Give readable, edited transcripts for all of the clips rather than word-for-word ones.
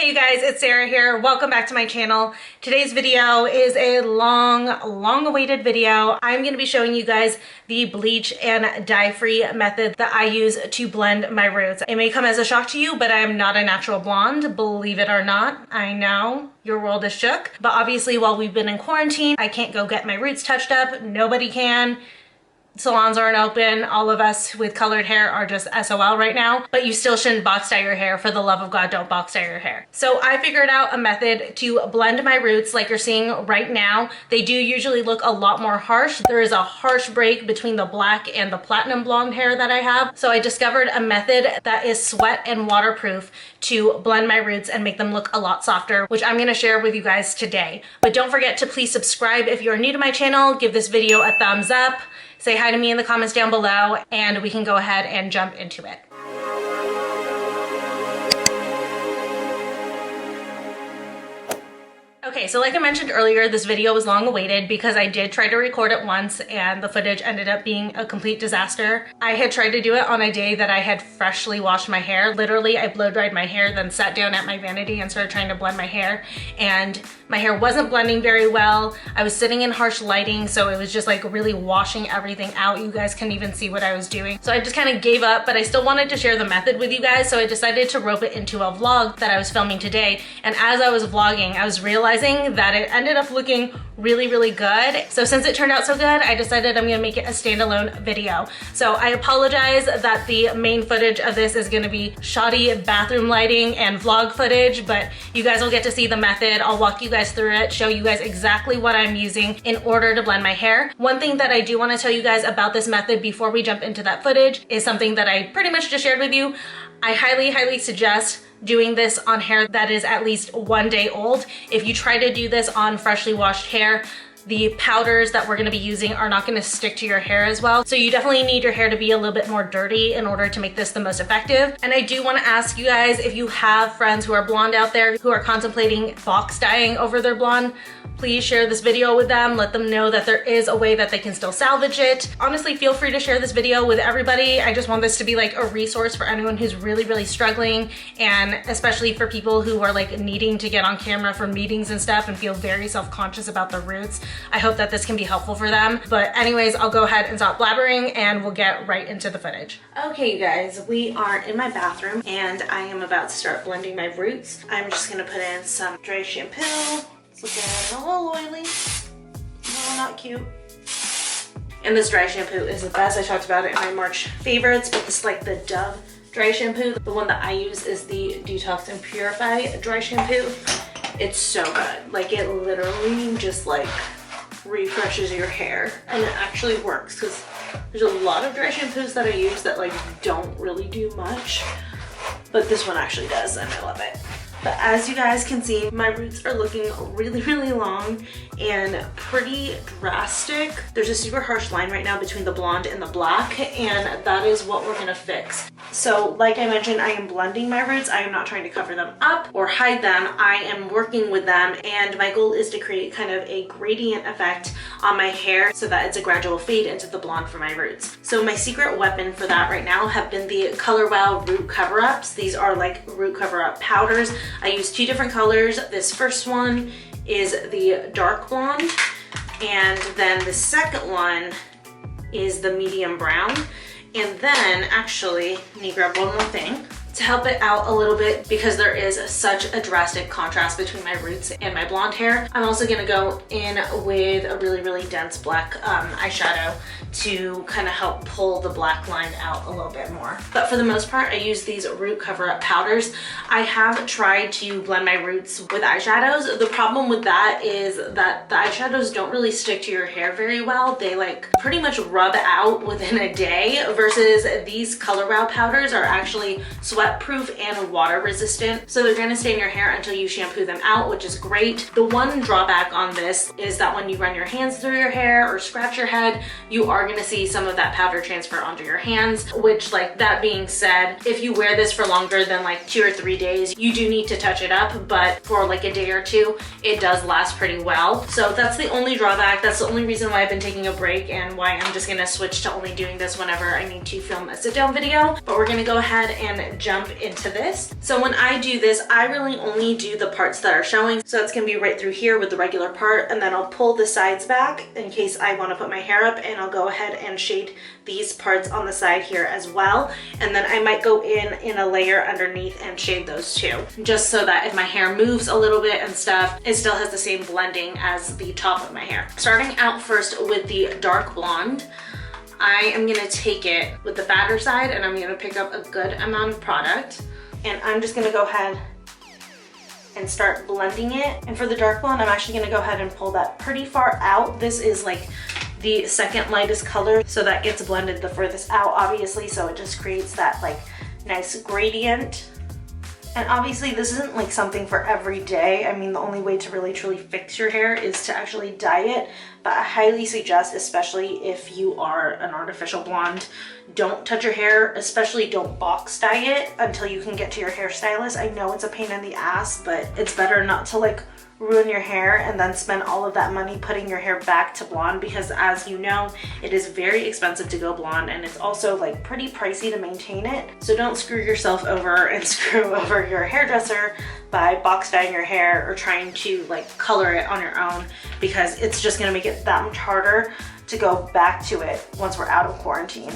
you guys, it's Sarah here. Welcome back to my channel. Today's video is a long awaited video. I'm going to be showing you guys the bleach and dye-free method that I use to blend my roots. It may come as a shock to you, but I am not a natural blonde, believe it or not. I know your world is shook, but obviously while we've been in quarantine, I can't go get my roots touched up. Nobody can. Salons aren't open. All of us with colored hair are just SOL right now, but you still shouldn't box dye your hair. For the love of God, don't box dye your hair. So I figured out a method to blend my roots like you're seeing right now. They do usually look a lot more harsh. There is a harsh break between the black and the platinum blonde hair that I have. So I discovered a method that is sweat and waterproof to blend my roots and make them look a lot softer, which I'm gonna share with you guys today. But don't forget to please subscribe if you're new to my channel. Give this video a thumbs up. Say hi to me in the comments down below and we can go ahead and jump into it. Okay, so like I mentioned earlier, this video was long awaited because I did try to record it once and the footage ended up being a complete disaster. I had tried to do it on a day that I had freshly washed my hair. Literally, I blow dried my hair, then sat down at my vanity and started trying to blend my hair, and my hair wasn't blending very well. I was sitting in harsh lighting, so it was just like really washing everything out. You guys couldn't even see what I was doing. So I just kind of gave up, but I still wanted to share the method with you guys, so I decided to rope it into a vlog that I was filming today. And as I was vlogging, I was realizing that it ended up looking really good. So since it turned out so good, I decided I'm gonna make it a standalone video. So I apologize that the main footage of this is gonna be shoddy bathroom lighting and vlog footage, but you guys will get to see the method. I'll walk you guys through it, show you guys exactly what I'm using in order to blend my hair. One thing that I do wanna tell you guys about this method before we jump into that footage is something that I pretty much just shared with you. I highly suggest doing this on hair that is at least 1 day old. If you try to do this on freshly washed hair, the powders that we're gonna be using are not gonna stick to your hair as well. So you definitely need your hair to be a little bit more dirty in order to make this the most effective. And I do wanna ask you guys, if you have friends who are blonde out there who are contemplating box dyeing over their blonde, please share this video with them. Let them know that there is a way that they can still salvage it. Honestly, feel free to share this video with everybody. I just want this to be like a resource for anyone who's really struggling, and especially for people who are like needing to get on camera for meetings and stuff and feel very self-conscious about their roots. I hope that this can be helpful for them. But anyways, I'll go ahead and stop blabbering and we'll get right into the footage. Okay, you guys, we are in my bathroom and I am about to start blending my roots. I'm just gonna put in some dry shampoo. It's looking a little oily, no, not cute. And this dry shampoo is the best. I talked about it in my March favorites, but this is like the Dove dry shampoo. The one that I use is the Detox and Purify dry shampoo. It's so good. Like, it literally just like refreshes your hair, and it actually works because there's a lot of dry shampoos that I use that like don't really do much, but this one actually does, and I love it. But as you guys can see, my roots are looking really long and pretty drastic. There's a super harsh line right now between the blonde and the black, and that is what we're gonna fix. So like I mentioned, I am blending my roots. I am not trying to cover them up or hide them. I am working with them, and my goal is to create kind of a gradient effect on my hair so that it's a gradual fade into the blonde for my roots. So my secret weapon for that right now have been the Color Wow root cover-ups. These are like root cover-up powders. I use 2 different colors. This first one is the dark blonde, and then the second one is the medium brown. And then actually, let me grab one more thing to help it out a little bit, because there is such a drastic contrast between my roots and my blonde hair. I'm also gonna go in with a really dense black eyeshadow to kind of help pull the black line out a little bit more. But for the most part, I use these root cover-up powders. I have tried to blend my roots with eyeshadows. The problem with that is that the eyeshadows don't really stick to your hair very well. They like pretty much rub out within a day, versus these Color Wow powders are actually sweat proof and water resistant, so they're gonna stay in your hair until you shampoo them out, which is great. The one drawback on this is that when you run your hands through your hair or scratch your head, you are gonna see some of that powder transfer onto your hands, which, like, that being said, if you wear this for longer than like 2 or 3 days, you do need to touch it up, but for like a day or two, it does last pretty well. So that's the only drawback. That's the only reason why I've been taking a break and why I'm just gonna switch to only doing this whenever I need to film a sit down video. But we're gonna go ahead and jump jump into this. So when I do this, I really only do the parts that are showing. So it's gonna be right through here with the regular part, and then I'll pull the sides back in case I wanna put my hair up, and I'll go ahead and shade these parts on the side here as well. And then I might go in a layer underneath and shade those too, just so that if my hair moves a little bit and stuff, it still has the same blending as the top of my hair. Starting out first with the dark blonde, I am gonna take it with the fatter side and I'm gonna pick up a good amount of product, and I'm just gonna go ahead and start blending it. And for the dark blonde, I'm actually gonna go ahead and pull that pretty far out. This is like the second lightest color, so that gets blended the furthest out, obviously, so it just creates that like nice gradient. And obviously this isn't like something for every day. I mean, the only way to really truly fix your hair is to actually dye it, but I highly suggest, especially if you are an artificial blonde, don't touch your hair, especially don't box dye it until you can get to your hairstylist. I know it's a pain in the ass, but it's better not to like ruin your hair and then spend all of that money putting your hair back to blonde, because as you know, it is very expensive to go blonde, and it's also like pretty pricey to maintain it. So don't screw yourself over and screw over your hairdresser by box dyeing your hair or trying to like color it on your own, because it's just gonna make it that much harder to go back to it once we're out of quarantine.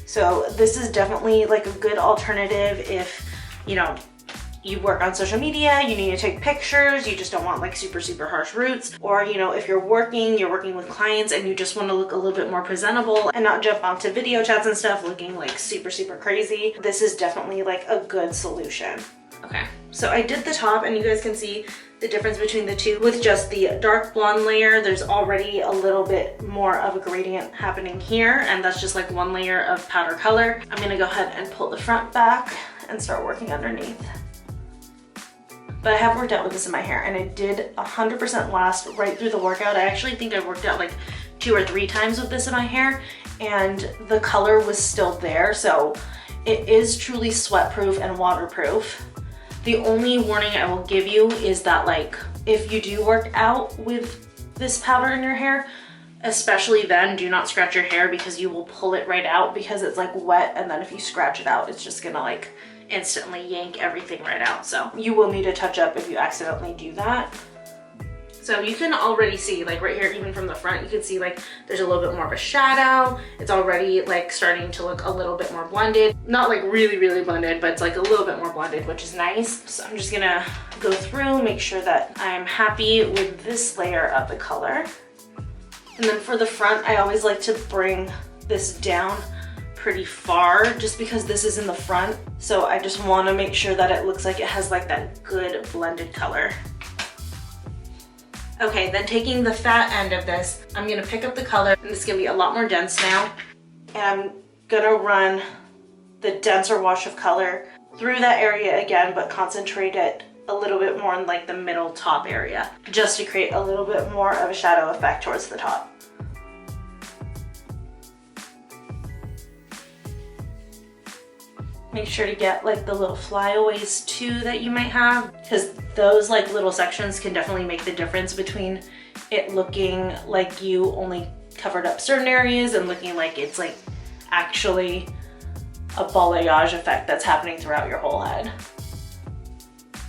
So this is definitely like a good alternative if, you know, you work on social media, you need to take pictures, you just don't want like super harsh roots, or you know, if you're working with clients and you just want to look a little bit more presentable and not jump onto video chats and stuff looking like super crazy, this is definitely like a good solution. Okay, so I did the top, and you guys can see the difference between the two. With just the dark blonde layer, there's already a little bit more of a gradient happening here, and that's just like one layer of powder color. I'm gonna go ahead and pull the front back and start working underneath. But I have worked out with this in my hair, and it did 100% last right through the workout. I actually think I worked out like 2 or 3 times with this in my hair, and the color was still there. So it is truly sweat proof and waterproof. The only warning I will give you is that like if you do work out with this powder in your hair, especially then, do not scratch your hair, because you will pull it right out because it's like wet, and then if you scratch it out, it's just gonna like instantly yank everything right out. So you will need a touch up if you accidentally do that. So you can already see like right here, even from the front, you can see like there's a little bit more of a shadow. It's already like starting to look a little bit more blended. Not like really blended, but it's like a little bit more blended, which is nice. So I'm just gonna go through, make sure that I'm happy with this layer of the color. And then for the front, I always like to bring this down pretty far just because this is in the front. So I just want to make sure that it looks like it has like that good blended color. Okay, then taking the fat end of this, I'm gonna pick up the color, and this is gonna be a lot more dense now. And I'm gonna run the denser wash of color through that area again, but concentrate it a little bit more in like the middle top area, just to create a little bit more of a shadow effect towards the top. Make sure to get like the little flyaways too that you might have, because those like little sections can definitely make the difference between it looking like you only covered up certain areas and looking like it's like actually a balayage effect that's happening throughout your whole head.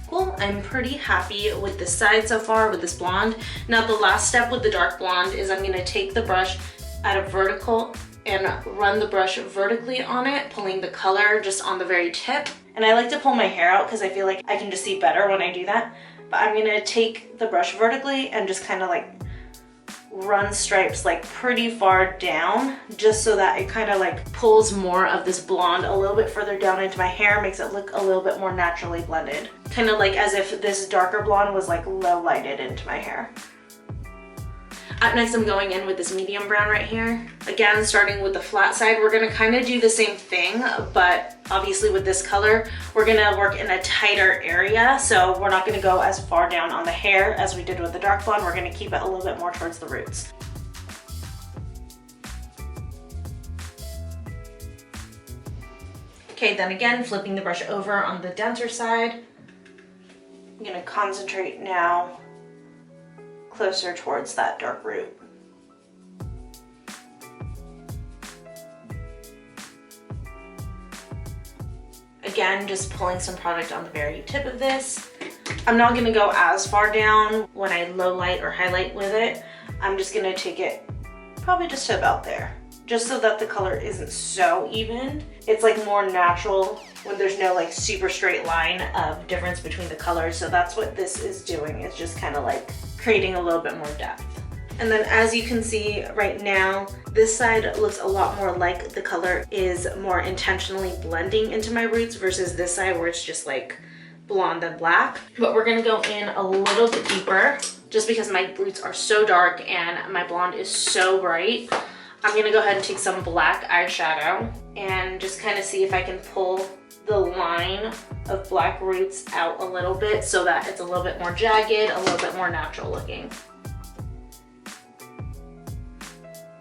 Cool, I'm pretty happy with this side so far with this blonde. Now the last step with the dark blonde is I'm gonna take the brush at a vertical and run the brush vertically on it, pulling the color just on the very tip. And I like to pull my hair out because I feel like I can just see better when I do that. But I'm gonna take the brush vertically and just kind of like run stripes like pretty far down, just so that it kind of like pulls more of this blonde a little bit further down into my hair, makes it look a little bit more naturally blended. Kind of like as if this darker blonde was like low lighted into my hair. Up next, I'm going in with this medium brown right here. Again, starting with the flat side, we're gonna kind of do the same thing, but obviously with this color, we're gonna work in a tighter area. So we're not gonna go as far down on the hair as we did with the dark blonde. We're gonna keep it a little bit more towards the roots. Okay, then again, flipping the brush over on the denser side. I'm gonna concentrate now closer towards that dark root. again, just pulling some product on the very tip of this. I'm not gonna go as far down when I low light or highlight with it. I'm just gonna take it probably just to about there, just so that the color isn't so even. It's like more natural when there's no like super straight line of difference between the colors. So that's what this is doing. It's just kind of like creating a little bit more depth. And then as you can see right now, this side looks a lot more like the color is more intentionally blending into my roots versus this side where it's just like blonde and black. But we're gonna go in a little bit deeper just because my roots are so dark and my blonde is so bright. I'm gonna go ahead and take some black eyeshadow and just kind of see if I can pull the line of black roots out a little bit so that it's a little bit more jagged, a little bit more natural looking.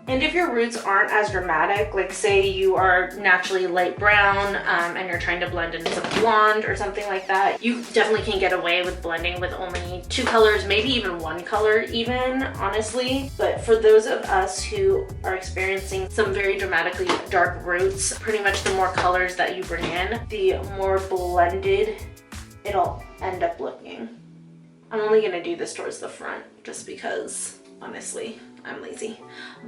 And if your roots aren't as dramatic, like say you are naturally light brown and you're trying to blend in some blonde or something like that, you definitely can get away with blending with only 2 colors, maybe even 1 color even, honestly. But for those of us who are experiencing some very dramatically dark roots, pretty much the more colors that you bring in, the more blended it'll end up looking. I'm only gonna do this towards the front just because, honestly, I'm lazy.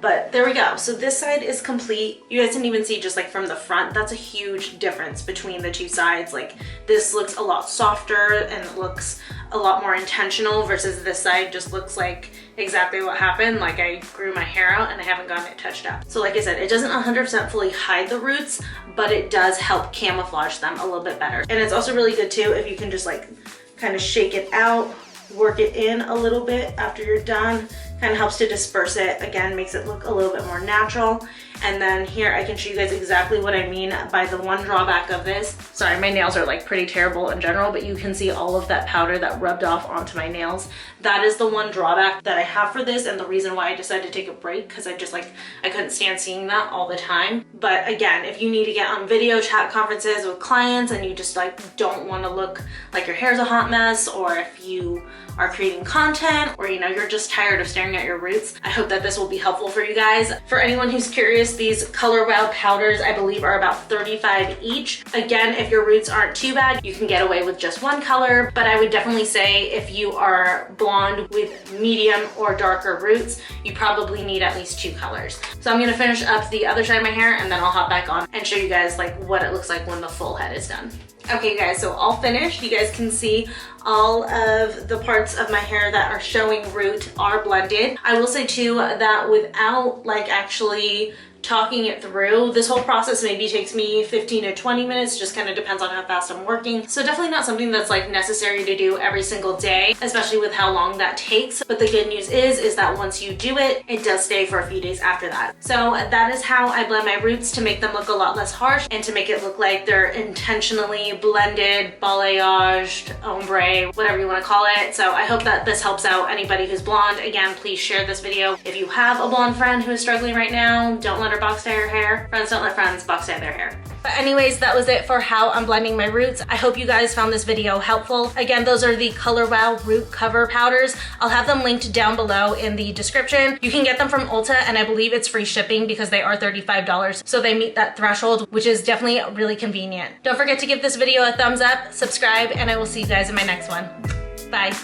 But there we go. So this side is complete. You guys can even see just like from the front, that's a huge difference between the 2 sides. Like this looks a lot softer and it looks a lot more intentional versus this side just looks like exactly what happened. Like I grew my hair out and I haven't gotten it touched up. So like I said, it doesn't 100% fully hide the roots, but it does help camouflage them a little bit better. And it's also really good too if you can just like kind of shake it out, work it in a little bit after you're done. Kind of helps to disperse it. Again, makes it look a little bit more natural. And then here I can show you guys exactly what I mean by the one drawback of this. Sorry, my nails are like pretty terrible in general, but you can see all of that powder that rubbed off onto my nails. That is the one drawback that I have for this and the reason why I decided to take a break, because I couldn't stand seeing that all the time. But again, if you need to get on video chat conferences with clients and you just like don't want to look like your hair's a hot mess, or if you are creating content, or you know, you're just tired of staring at your roots, I hope that this will be helpful for you guys. For anyone who's curious, these Color Wow powders I believe are about $35 each. Again, if your roots aren't too bad, you can get away with just 1 color, but I would definitely say if you are blonde with medium or darker roots, you probably need at least 2 colors. So I'm gonna finish up the other side of my hair and then I'll hop back on and show you guys like what it looks like when the full head is done. Okay guys, so all finished. You guys can see all of the parts of my hair that are showing root are blended. I will say too that without like actually talking it through, this whole process maybe takes me 15 to 20 minutes, just kind of depends on how fast I'm working. So definitely not something that's like necessary to do every single day, especially with how long that takes. But the good news is that once you do it, it does stay for a few days after that. So that is how I blend my roots to make them look a lot less harsh and to make it look like they're intentionally blended, balayaged, ombre, whatever you want to call it. So I hope that this helps out anybody who's blonde. Again, please share this video. If you have a blonde friend who is struggling right now, don't let her box dye her hair. Friends don't let friends box dye their hair. But anyways, that was it for how I'm blending my roots. I hope you guys found this video helpful. Again, those are the Color Wow root cover powders. I'll have them linked down below in the description. You can get them from Ulta and I believe it's free shipping because they are $35. So they meet that threshold, which is definitely really convenient. Don't forget to give this video a thumbs up, subscribe, and I will see you guys in my next one. Bye.